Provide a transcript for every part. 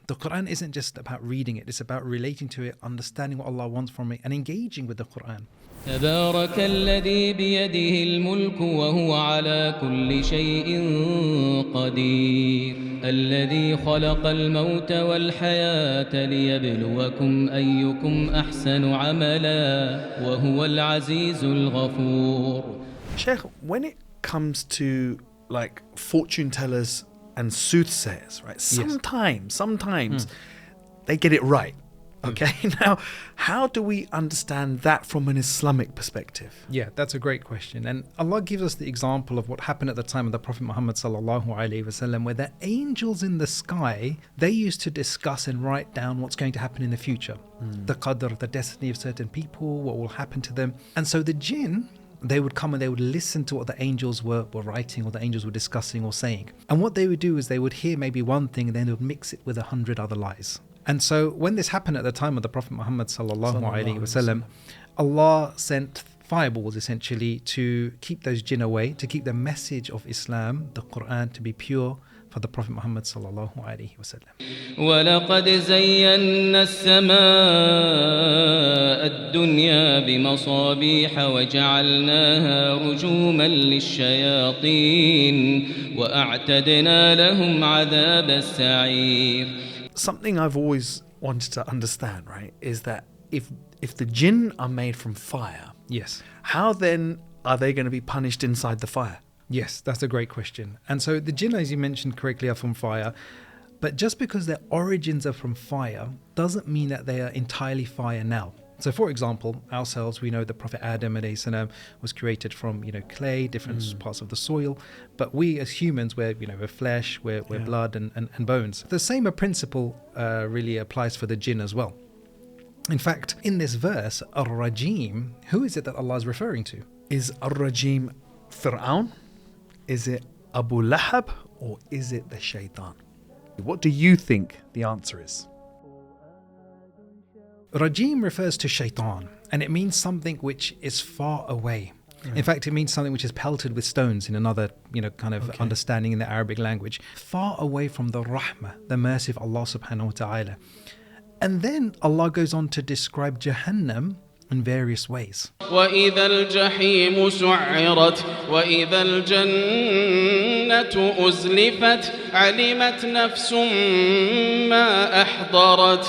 The Qur'an isn't just about reading it, it's about relating to it, understanding what Allah wants from it, and engaging with the Qur'an. تبارك الذي بيده الملك وهو على كل شيء قدير الذي خلق الموت والحياة ليبلوكم أيكم أحسن عملا وهو العزيز الغفور. Sheikh, when it comes to like fortune tellers and soothsayers, right? Sometimes they get it right. Okay, now how do we understand that from an Islamic perspective? Yeah, that's a great question. And Allah gives us the example of what happened at the time of the Prophet Muhammad sallallahu alaihi wasallam, where the angels in the sky, they used to discuss and write down what's going to happen in the future. The qadr, the destiny of certain people, what will happen to them. And so the jinn, they would come and they would listen to what the angels were writing, or the angels were discussing or saying. And what they would do is they would hear maybe one thing and then they would mix it with 100 other lies. And so when this happened at the time of the Prophet Muhammad sallallahu alaihi wasallam, Allah sent fireballs essentially to keep those jinn away, to keep the message of Islam, the Qur'an, to be pure for the Prophet Muhammad sallallahu alaihi wasallam. وَلَقَدْ زَيَّنَّا السَّمَاءَ الدُّنْيَا بِمَصَابِيحَ وَجَعَلْنَاهَا رُجُومًا لِلشَّيَاطِينِ وَأَعْتَدْنَا لَهُمْ عَذَابَ السَّعِيرِ. Something I've always wanted to understand, right, is that if the jinn are made from fire, Yes. how then are they going to be punished inside the fire? Yes, that's a great question. And so the jinn, as you mentioned correctly, are from fire. But just because their origins are from fire doesn't mean that they are entirely fire now. So for example, ourselves, we know the Prophet Adam alayhi salam was created from, clay, different parts of the soil. But we as humans, we're flesh, we're blood and bones. The same principle really applies for the jinn as well. In fact, in this verse, Ar-Rajim, who is it that Allah is referring to? Is Ar-Rajim Fir'aun? Is it Abu Lahab? Or is it the shaitan? What do you think the answer is? Rajim refers to shaitan, and it means something which is far away. In fact, it means something which is pelted with stones in another, understanding in the Arabic language. Far away from the rahmah, the mercy of Allah subhanahu wa ta'ala. And then Allah goes on to describe Jahannam in various ways. وَإِذَا الْجَحِيمُ سُعِّرَتْ وَإِذَا الْجَنَّةُ أُزْلِفَتْ عَلِمَتْ نَفْسٌ مَا أَحْضَرَتْ.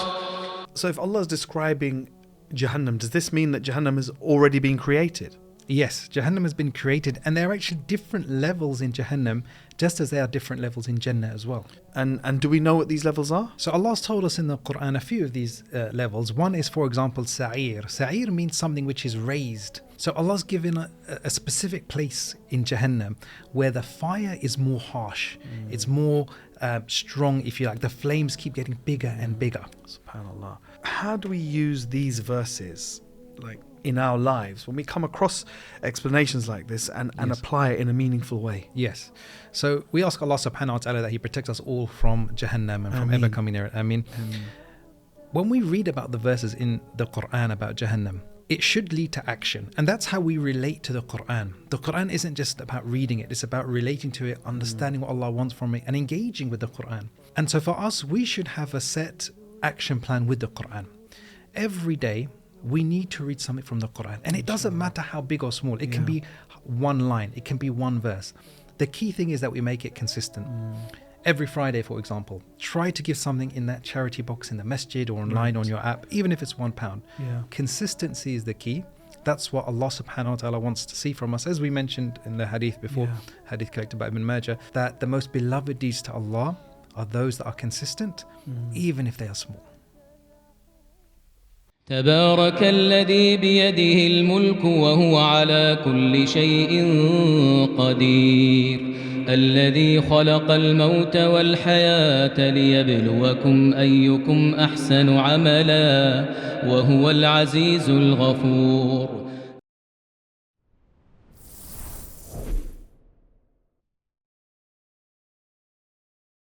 So if Allah is describing Jahannam, does this mean that Jahannam has already been created? Yes, Jahannam has been created, and there are actually different levels in Jahannam, just as there are different levels in Jannah as well. And do we know what these levels are? So Allah's told us in the Qur'an a few of these levels. One is, for example, Sa'ir. Sa'ir means something which is raised. So Allah's given a specific place in Jahannam where the fire is more harsh. It's more strong, if you like. The flames keep getting bigger and bigger. SubhanAllah. How do we use these verses in our lives when we come across explanations like this and apply it in a meaningful way? Yes. So we ask Allah subhanahu wa ta'ala that He protects us all from Jahannam and from ever coming near it. Ameen. When we read about the verses in the Qur'an about Jahannam, it should lead to action. And that's how we relate to the Qur'an. The Qur'an isn't just about reading it, it's about relating to it, understanding what Allah wants from it, and engaging with the Qur'an. And so for us, we should have a set action plan with the Qur'an. Every day, we need to read something from the Qur'an. And it doesn't matter how big or small. It can be one line, it can be one verse. The key thing is that we make it consistent. Every Friday, for example, try to give something in that charity box in the masjid or online on your app, even if it's £1. Consistency is the key. That's what Allah subhanahu wa ta'ala wants to see from us. As we mentioned in the hadith before, hadith collected by Ibn Majah, that the most beloved deeds to Allah are those that are consistent, even if they are small. تبارك الذي بيده الملك وهو على كل شيء قدير الذي خلق الموت والحياة ليبلوكم أيكم أحسن عملا وهو العزيز الغفور.